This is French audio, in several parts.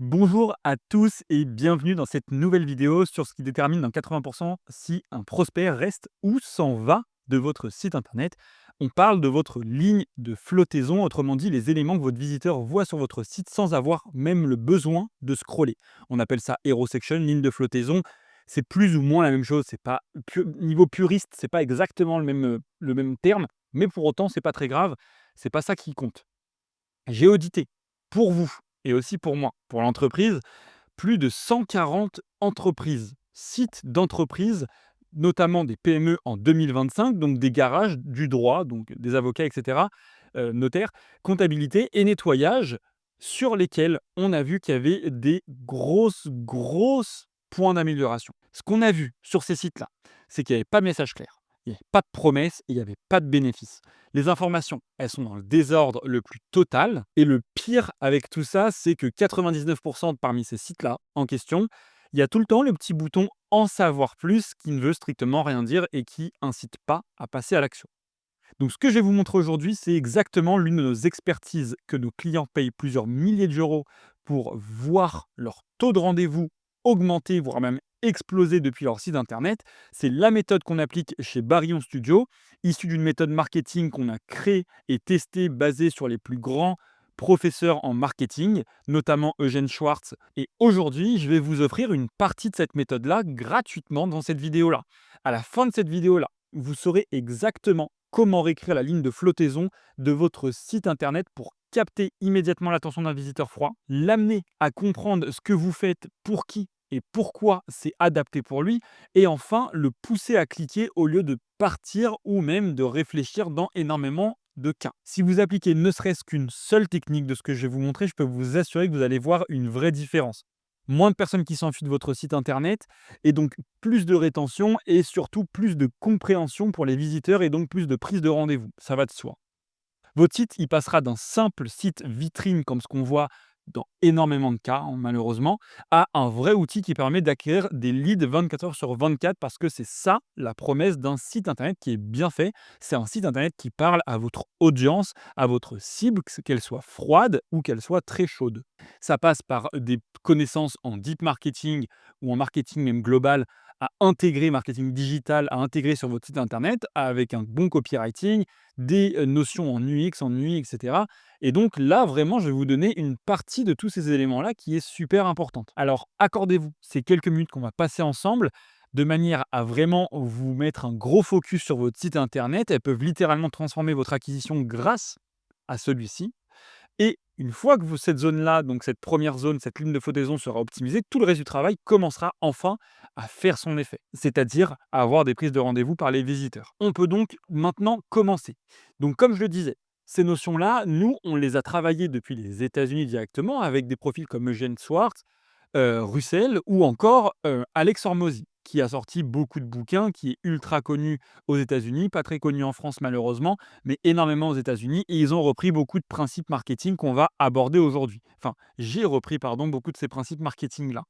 Bonjour à tous et bienvenue dans cette nouvelle vidéo sur ce qui détermine dans 80% si un prospect reste ou s'en va de votre site internet. On parle de votre ligne de flottaison, autrement dit les éléments que votre visiteur voit sur votre site sans avoir même le besoin de scroller. On appelle ça hero section, ligne de flottaison. C'est plus ou moins la même chose, c'est pas niveau puriste, c'est pas exactement le même terme, mais pour autant c'est pas très grave, c'est pas ça qui compte. J'ai audité pour vous et aussi pour moi, pour l'entreprise, plus de 140 entreprises, sites d'entreprises, notamment des PME en 2025, donc des garages, du droit, donc des avocats, et cetera, notaires, comptabilité et nettoyage, sur lesquels on a vu qu'il y avait des grosses points d'amélioration. Ce qu'on a vu sur ces sites-là, c'est qu'il n'y avait pas de message clair, il n'y avait pas de promesses et il n'y avait pas de bénéfices. Les informations, elles sont dans le désordre le plus total. Et le pire avec tout ça, c'est que 99% parmi ces sites-là en question, il y a tout le temps le petit bouton «En savoir plus» qui ne veut strictement rien dire et qui incite pas à passer à l'action. Donc ce que je vais vous montrer aujourd'hui, c'est exactement l'une de nos expertises que nos clients payent plusieurs milliers d'euros pour voir leur taux de rendez-vous augmenter, voire même exploser depuis leur site internet. C'est la méthode qu'on applique chez Barillon Studio, issue d'une méthode marketing qu'on a créée et testée basée sur les plus grands professeurs en marketing, notamment Eugène Schwartz. Et aujourd'hui, je vais vous offrir une partie de cette méthode-là gratuitement dans cette vidéo-là. À la fin de cette vidéo-là, vous saurez exactement comment réécrire la ligne de flottaison de votre site internet pour capter immédiatement l'attention d'un visiteur froid, l'amener à comprendre ce que vous faites, pour qui et pourquoi c'est adapté pour lui, et enfin le pousser à cliquer au lieu de partir ou même de réfléchir dans énormément de cas. Si vous appliquez ne serait-ce qu'une seule technique de ce que je vais vous montrer, je peux vous assurer que vous allez voir une vraie différence. Moins de personnes qui s'enfuient de votre site internet et donc plus de rétention et surtout plus de compréhension pour les visiteurs et donc plus de prise de rendez-vous. Ça va de soi. Votre site, il passera d'un simple site vitrine comme ce qu'on voit dans énormément de cas, hein, malheureusement, à un vrai outil qui permet d'acquérir des leads 24 heures sur 24 parce que c'est ça la promesse d'un site internet qui est bien fait. C'est un site internet qui parle à votre audience, à votre cible, qu'elle soit froide ou qu'elle soit très chaude. Ça passe par des connaissances en deep marketing ou en marketing même global à intégrer marketing digital, à intégrer sur votre site internet avec un bon copywriting, des notions en UX, en UI, etc. Et donc là, vraiment, je vais vous donner une partie de tous ces éléments-là qui est super importante. Alors, accordez-vous ces quelques minutes qu'on va passer ensemble de manière à vraiment vous mettre un gros focus sur votre site internet. Elles peuvent littéralement transformer votre acquisition grâce à celui-ci. Et une fois que cette zone-là, donc cette première zone, cette ligne de flottaison sera optimisée, tout le reste du travail commencera enfin à faire son effet, c'est-à-dire à avoir des prises de rendez-vous par les visiteurs. On peut donc maintenant commencer. Donc comme je le disais, ces notions-là, nous, on les a travaillées depuis les États-Unis directement avec des profils comme Eugene Schwartz, Russell ou encore Alex Hormozy, qui a sorti beaucoup de bouquins, qui est ultra connu aux États-Unis, pas très connu en France malheureusement, mais énormément aux États-Unis. Et ils ont repris beaucoup de principes marketing qu'on va aborder aujourd'hui. Enfin, j'ai repris, pardon, beaucoup de ces principes marketing-là.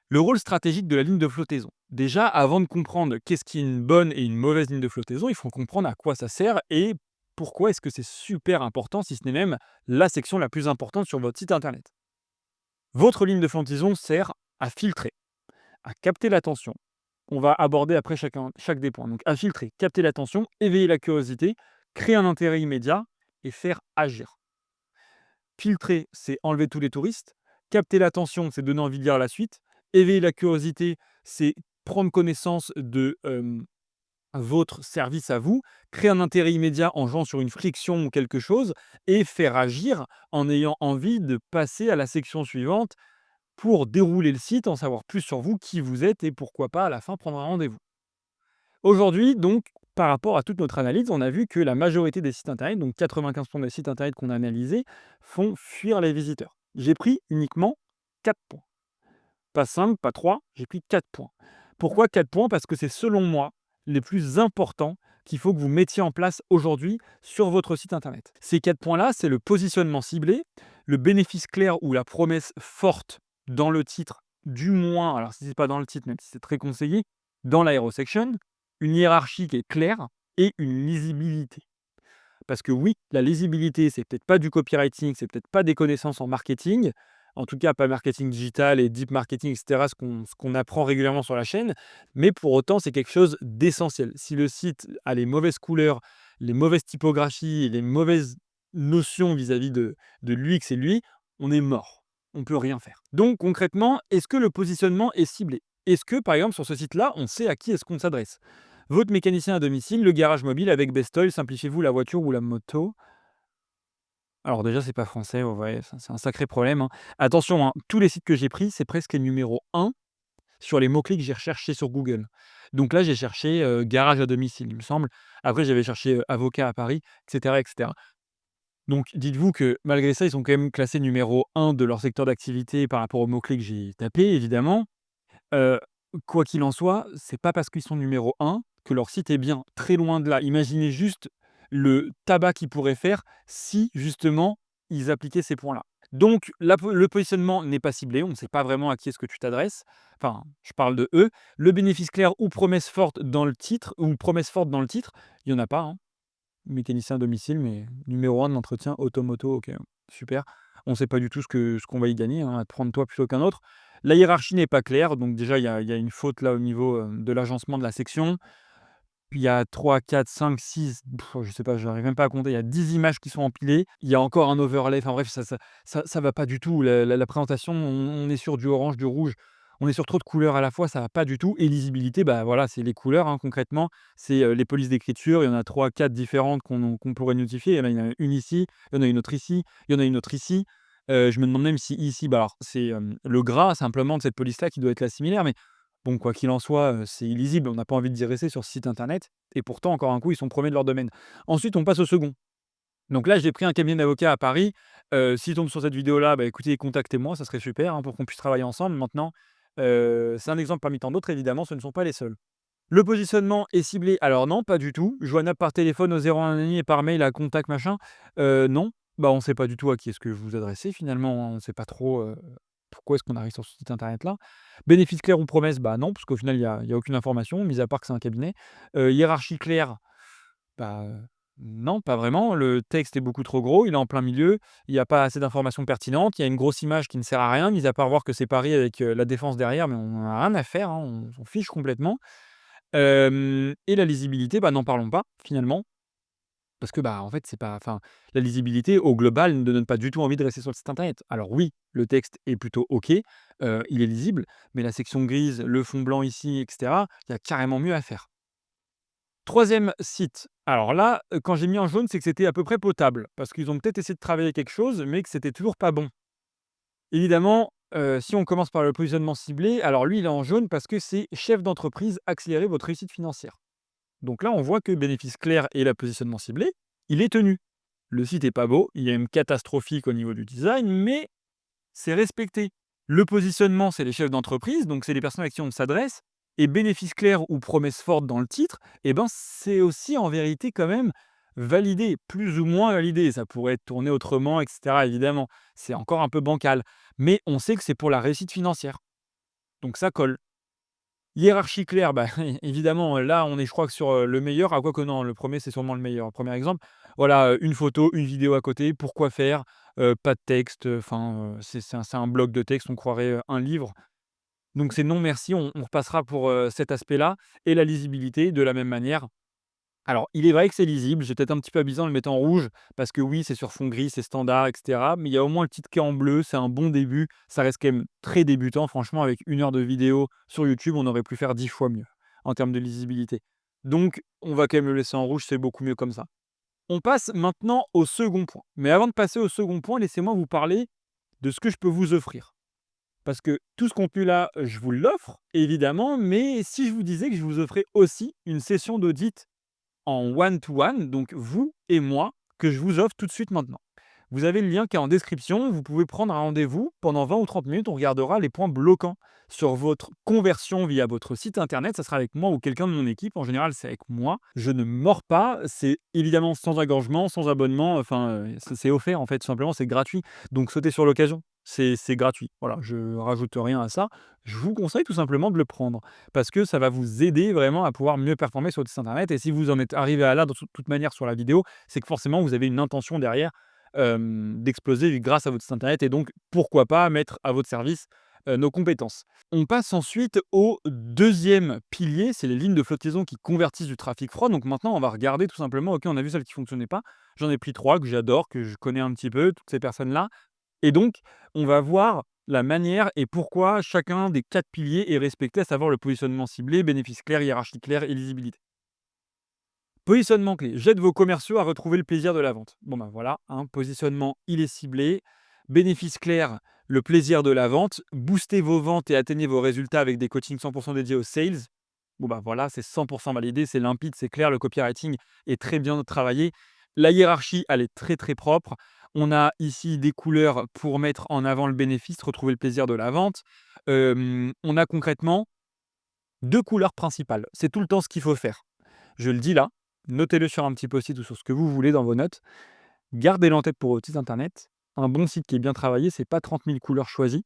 Le rôle stratégique de la ligne de flottaison. Déjà, avant de comprendre qu'est-ce qui est une bonne et une mauvaise ligne de flottaison, il faut comprendre à quoi ça sert et pourquoi est-ce que c'est super important, si ce n'est même la section la plus importante sur votre site internet. Votre ligne de flottaison sert à filtrer, à capter l'attention. On va aborder après chaque des points. Donc, à filtrer, capter l'attention, éveiller la curiosité, créer un intérêt immédiat et faire agir. Filtrer, c'est enlever tous les touristes. Capter l'attention, c'est donner envie de lire la suite. Éveiller la curiosité, c'est prendre connaissance de votre service à vous, créer un intérêt immédiat en jouant sur une friction ou quelque chose, et faire agir en ayant envie de passer à la section suivante pour dérouler le site, en savoir plus sur vous, qui vous êtes et pourquoi pas à la fin prendre un rendez-vous. Aujourd'hui, donc, par rapport à toute notre analyse, on a vu que la majorité des sites internet, donc 95% des sites internet qu'on a analysés, font fuir les visiteurs. J'ai pris uniquement 4 points. Pas 5, pas 3, j'ai pris 4 points. Pourquoi 4 points? Parce que c'est selon moi les plus importants qu'il faut que vous mettiez en place aujourd'hui sur votre site internet. Ces 4 points-là, c'est le positionnement ciblé, le bénéfice clair ou la promesse forte dans le titre, du moins, alors si ce n'est pas dans le titre, même si c'est très conseillé, dans la hero section, une hiérarchie qui est claire et une lisibilité. Parce que oui, la lisibilité, c'est peut-être pas du copywriting, c'est peut-être pas des connaissances en marketing. En tout cas, pas marketing digital et deep marketing, et cetera, ce qu'on apprend régulièrement sur la chaîne. Mais pour autant, c'est quelque chose d'essentiel. Si le site a les mauvaises couleurs, les mauvaises typographies, les mauvaises notions vis-à-vis de l'UX et lui, on est mort. On ne peut rien faire. Donc concrètement, est-ce que le positionnement est ciblé? Est-ce que, par exemple, sur ce site-là, on sait à qui est-ce qu'on s'adresse? Votre mécanicien à domicile, le garage mobile avec Bestoil, simplifiez-vous la voiture ou la moto. Alors déjà, c'est pas français, ouais, ça c'est un sacré problème, hein. Attention, hein, tous les sites que j'ai pris, c'est presque numéro un sur les mots-clés que j'ai recherchés sur Google. Donc là, j'ai cherché, garage à domicile, il me semble. Après, j'avais cherché, avocat à Paris, et cetera, et cetera. Donc dites-vous que malgré ça, ils sont quand même classés numéro un de leur secteur d'activité par rapport aux mots-clés que j'ai tapés, évidemment. Heu, Quoi qu'il en soit, c'est pas parce qu'ils sont numéro un que leur site est bien. Très loin de là. Imaginez juste le tabac qu'ils pourraient faire si justement ils appliquaient ces points-là. Donc le positionnement n'est pas ciblé, on ne sait pas vraiment à qui est-ce que tu t'adresses. Enfin, je parle de eux. Le bénéfice clair ou promesse forte dans le titre ou promesse forte dans le titre, il y en a pas, hein. Mécanicien à domicile, mais numéro un de l'entretien auto-moto, OK, super. On ne sait pas du tout ce qu'on va y gagner, hein, à te prendre toi plutôt qu'un autre. La hiérarchie n'est pas claire, donc déjà il y a une faute là au niveau, de l'agencement de la section. Puis il y a 3, 4, 5, 6, je sais pas, j'arrive même pas à compter, il y a 10 images qui sont empilées. Il y a encore un overlay, enfin bref, ça va pas du tout. La présentation, on est sur du orange, du rouge, on est sur trop de couleurs à la fois, ça va pas du tout et lisibilité, bah, voilà, c'est les couleurs, hein, concrètement. C'est, les polices d'écriture, il y en a 3, 4 différentes qu'on pourrait notifier. Il y en a une ici, il y en a une autre ici, il y en a une autre ici. Je me demande même si ici, bah, alors c'est, le gras simplement de cette police-là qui doit être la similaire, mais bon, quoi qu'il en soit, c'est illisible, on n'a pas envie d'y rester sur ce site internet et pourtant, encore un coup, ils sont premiers de leur domaine. Ensuite, on passe au second. Donc là, j'ai pris un cabinet d'avocats à Paris. S'ils tombent sur cette vidéo-là, bah, écoutez, contactez-moi, ça serait super, hein, pour qu'on puisse travailler ensemble. Maintenant, c'est un exemple parmi tant d'autres, évidemment, ce ne sont pas les seuls. Le positionnement est ciblé? Alors non, pas du tout. Joignable par téléphone au 01 et par mail à contact machin? Non. Bah, on ne sait pas du tout à qui est-ce que vous vous adressez finalement, hein. On ne sait pas trop, pourquoi est-ce qu'on arrive sur ce site internet-là. Bénéfice clair ou promesse? Bah, non, parce qu'au final, il y a aucune information, mis à part que c'est un cabinet. Hiérarchie claire? Bah, non, pas vraiment. Le texte est beaucoup trop gros, il est en plein milieu, il y a pas assez d'informations pertinentes, il y a une grosse image qui ne sert à rien, mis à part voir que c'est Paris avec, la défense derrière, mais on en a rien à faire, hein, on s'en fiche complètement. Et la lisibilité, bah, n'en parlons pas, finalement, parce que, bah, en fait, c'est pas enfin, la lisibilité, au global, ne donne pas du tout envie de rester sur le site internet. Alors oui, le texte est plutôt OK, il est lisible, mais la section grise, le fond blanc ici et cetera, il y a carrément mieux à faire. Troisième site, alors là, quand j'ai mis en jaune, c'est que c'était à peu près potable, parce qu'ils ont peut-être essayé de travailler quelque chose, mais que c'était toujours pas bon. Évidemment, si on commence par le positionnement ciblé, alors lui, il est en jaune parce que c'est chef d'entreprise, accélérer votre réussite financière. Donc là, on voit que bénéfice clair et le positionnement ciblé, il est tenu. Le site est pas beau, il est même catastrophique au niveau du design, mais c'est respecté. Le positionnement, c'est les chefs d'entreprise, donc c'est les personnes à qui on s'adresse. Et bénéfice clair ou promesse forte dans le titre, eh ben, c'est aussi en vérité quand même validé, plus ou moins validé. Ça pourrait être tourné autrement, etc. Évidemment, c'est encore un peu bancal. Mais on sait que c'est pour la réussite financière. Donc ça colle. Hiérarchie claire, bah, évidemment, là, on est, je crois, que sur, le meilleur. Ah, quoique non, le premier c'est sûrement le meilleur. Premier exemple, voilà, une photo, une vidéo à côté, pourquoi faire? Pas de texte, enfin, c'est un bloc de texte, on croirait, un livre. Donc c'est non merci, on repassera pour, cet aspect-là et la lisibilité de la même manière. Alors, il est vrai que c'est lisible, j'ai peut-être un petit peu abusé en le mettant en rouge parce que oui, c'est sur fond gris, c'est standard et cetera, mais il y a au moins le titre qui est en bleu, c'est un bon début. Ça reste quand même très débutant, franchement, avec 1 heure de vidéo sur YouTube, on aurait pu faire 10 fois mieux en termes de lisibilité. Donc on va quand même le laisser en rouge, c'est beaucoup mieux comme ça. On passe maintenant au second point. Mais avant de passer au second point, laissez-moi vous parler de ce que je peux vous offrir. Parce que tout ce contenu-là, je vous l'offre, évidemment, mais si je vous disais que je vous offrais aussi une session d'audit en one to one, donc vous et moi, que je vous offre tout de suite maintenant. Vous avez le lien qui est en description, vous pouvez prendre un rendez-vous pendant 20 ou 30 minutes, on regardera les points bloquants sur votre conversion via votre site internet, ça sera avec moi ou quelqu'un de mon équipe, en général c'est avec moi. Je ne mords pas, c'est évidemment sans engagement, sans abonnement, enfin c'est offert en fait, tout simplement c'est gratuit, donc sautez sur l'occasion, c'est gratuit. Voilà, je rajoute rien à ça, je vous conseille tout simplement de le prendre parce que ça va vous aider vraiment à pouvoir mieux performer sur votre site internet et si vous en êtes arrivé à là de toute manière sur la vidéo, c'est que forcément vous avez une intention derrière, d'exploser grâce à votre site internet et donc pourquoi pas mettre à votre service, nos compétences. On passe ensuite au deuxième pilier, c'est les lignes de flottaison qui convertissent du trafic froid. Donc maintenant, on va regarder tout simplement, OK, on a vu celles qui ne fonctionnaient pas. J'en ai pris 3 que j'adore, que je connais un petit peu, toutes ces personnes-là et donc on va voir la manière et pourquoi chacun des 4 piliers est respecté, à savoir le positionnement ciblé, bénéfice clair, hiérarchie claire et lisibilité. Positionnement clé, j'aide vos commerciaux à retrouver le plaisir de la vente. Bon ben voilà, hein, positionnement, il est ciblé. Bénéfice clair, le plaisir de la vente. Boostez vos ventes et atteignez vos résultats avec des coachings 100% dédiés aux sales. Bon ben voilà, c'est 100% validé, c'est limpide, c'est clair, le copywriting est très bien travaillé. La hiérarchie, elle est très très propre. On a ici des couleurs pour mettre en avant le bénéfice, retrouver le plaisir de la vente. On a concrètement 2 couleurs principales. C'est tout le temps ce qu'il faut faire. Je le dis là, notez-le sur un petit post-it ou sur ce que vous voulez dans vos notes. Gardez-le en tête pour votre site internet. Un bon site qui est bien travaillé, c'est pas 30 000 couleurs choisies,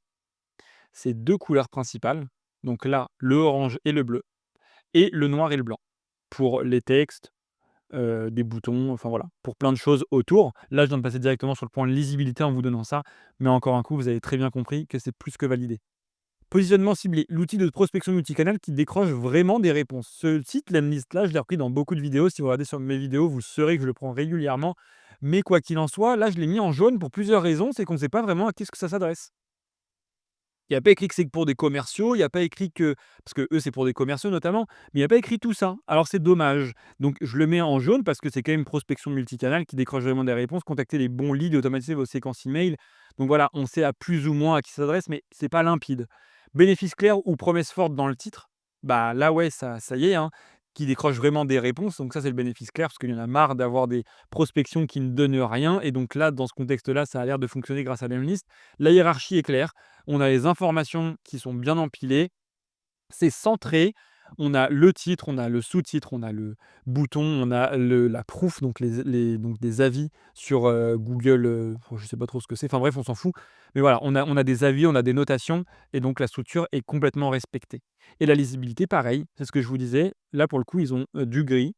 c'est 2 couleurs principales. Donc là, le orange et le bleu et le noir et le blanc pour les textes, des boutons, enfin voilà, pour plein de choses autour. Là, je viens de passer directement sur le point de lisibilité en vous donnant ça, mais encore un coup, vous avez très bien compris que c'est plus que validé. Positionnement ciblé, l'outil de prospection multicanal qui décroche vraiment des réponses. Ce site, l'Emlist-là, je l'ai repris dans beaucoup de vidéos. Si vous regardez sur mes vidéos, vous saurez que je le prends régulièrement. Mais quoi qu'il en soit, là, je l'ai mis en jaune pour plusieurs raisons. C'est qu'on ne sait pas vraiment à qui ce que ça s'adresse. Il n'y a pas écrit que c'est pour des commerciaux, il n'y a pas écrit que parce que eux, c'est pour des commerciaux notamment, mais il n'y a pas écrit tout ça. Alors c'est dommage. Donc je le mets en jaune parce que c'est quand même une prospection multicanal qui décroche vraiment des réponses, contacter les bons leads et automatiser vos séquences email. Donc voilà, on sait à plus ou moins à qui ça s'adresse, mais c'est pas limpide. Bénéfice clair ou promesse forte dans le titre, bah là ouais, ça y est, hein, qui décroche vraiment des réponses. Donc ça, c'est le bénéfice clair parce qu'il y en a marre d'avoir des prospections qui ne donnent rien. Et donc là, dans ce contexte-là, ça a l'air de fonctionner grâce à l'analyste. La hiérarchie est claire. On a les informations qui sont bien empilées, c'est centré, on a le titre, on a le sous-titre, on a le bouton, on a la proof, donc donc des avis sur, Google, je ne sais pas trop ce que c'est, enfin bref, on s'en fout. Mais voilà, on a des avis, on a des notations et donc la structure est complètement respectée. Et la lisibilité, pareil, c'est ce que je vous disais, là pour le coup, ils ont, du gris.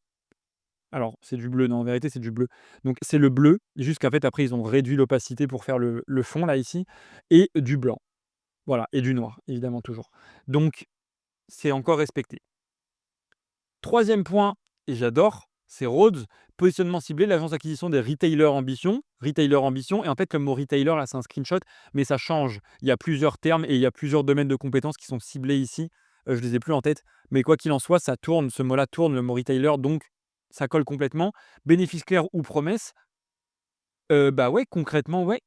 Alors, c'est du bleu, non, en vérité, c'est du bleu. Donc c'est le bleu, juste qu'en fait, après, ils ont réduit l'opacité pour faire le fond là, ici et du blanc. Voilà et du noir, évidemment toujours. Donc c'est encore respecté. Troisième point et j'adore, c'est Rhodes, positionnement ciblé, l'agence d'acquisition des retailers ambition. Retailer ambition et en fait, le mot retailer là, c'est un screenshot, mais ça change. Il y a plusieurs termes et il y a plusieurs domaines de compétences qui sont ciblés ici. Je les ai plus en tête, mais quoi qu'il en soit, ça tourne, ce mot-là tourne, le mot retailer, donc ça colle complètement. Bénéfice clair ou promesse, bah ouais, concrètement, ouais.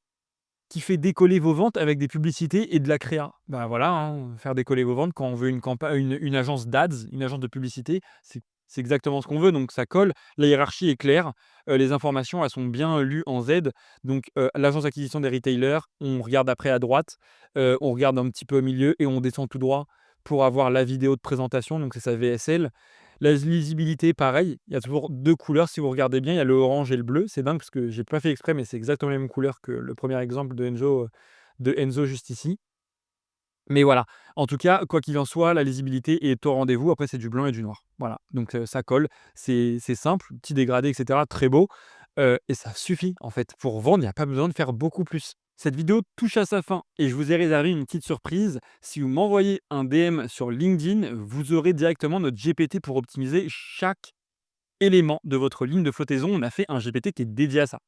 Qui fait décoller vos ventes avec des publicités et de la créa. Bah, voilà, hein, faire décoller vos ventes quand on veut une agence d'ads, une agence de publicité, c'est exactement ce qu'on veut, donc ça colle. La hiérarchie est claire, les informations, elles sont bien lues en Z. Donc, l'agence d'acquisition des retailers, on regarde après à droite, on regarde un petit peu au milieu et on descend tout droit pour avoir la vidéo de présentation, donc c'est sa VSL. La lisibilité, pareil, il y a toujours 2 couleurs si vous regardez bien, il y a le orange et le bleu. C'est dingue parce que j'ai pas fait exprès, mais c'est exactement la même couleur que le premier exemple de Enzo juste ici. Mais voilà, en tout cas, quoi qu'il en soit, la lisibilité est au rendez-vous. Après, c'est du blanc et du noir. Voilà, donc ça colle, c'est simple, petit dégradé et cetera, très beau, et ça suffit en fait. Pour vendre, il n'y a pas besoin de faire beaucoup plus. Cette vidéo touche à sa fin et je vous ai réservé une petite surprise. Si vous m'envoyez un DM sur LinkedIn, vous aurez directement notre GPT pour optimiser chaque élément de votre ligne de flottaison. On a fait un GPT qui est dédié à ça.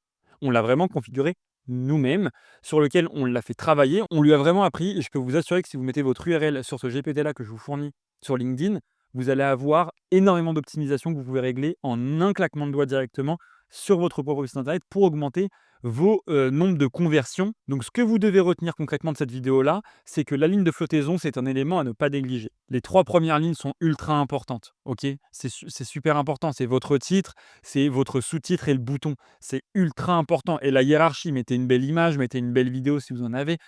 On l'a vraiment configuré nous-mêmes, sur lequel on l'a fait travailler. On lui a vraiment appris et je peux vous assurer que si vous mettez votre URL sur ce GPT-là que je vous fournis sur LinkedIn, vous allez avoir énormément d'optimisation que vous pouvez régler en un claquement de doigts directement sur votre propre site internet pour augmenter vos nombres de conversions. Donc ce que vous devez retenir concrètement de cette vidéo-là, c'est que la ligne de flottaison, c'est un élément à ne pas négliger. Les 3 premières lignes sont ultra importantes, OK? C'est super important, c'est votre titre, c'est votre sous-titre et le bouton. C'est ultra important et la hiérarchie, mettez une belle image, mettez une belle vidéo si vous en avez.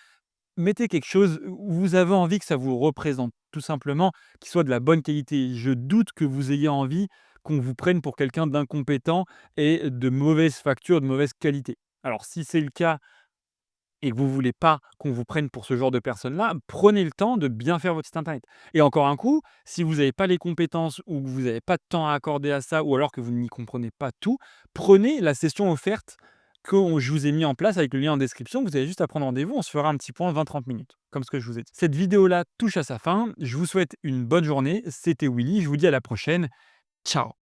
Mettez quelque chose où vous avez envie que ça vous représente, tout simplement, qui soit de la bonne qualité. Je doute que vous ayez envie qu'on vous prenne pour quelqu'un d'incompétent et de mauvaise facture, de mauvaise qualité. Alors si c'est le cas et que vous voulez pas qu'on vous prenne pour ce genre de personne-là, prenez le temps de bien faire votre site internet. Et encore un coup, si vous n'avez pas les compétences ou que vous n'avez pas de temps à accorder à ça ou alors que vous n'y comprenez pas tout, prenez la session offerte que je vous ai mis en place avec le lien en description. Vous avez juste à prendre rendez-vous. On se fera un petit point 20-30 minutes, comme ce que je vous ai dit. Cette vidéo-là touche à sa fin. Je vous souhaite une bonne journée. C'était Willy. Je vous dis à la prochaine. Ciao.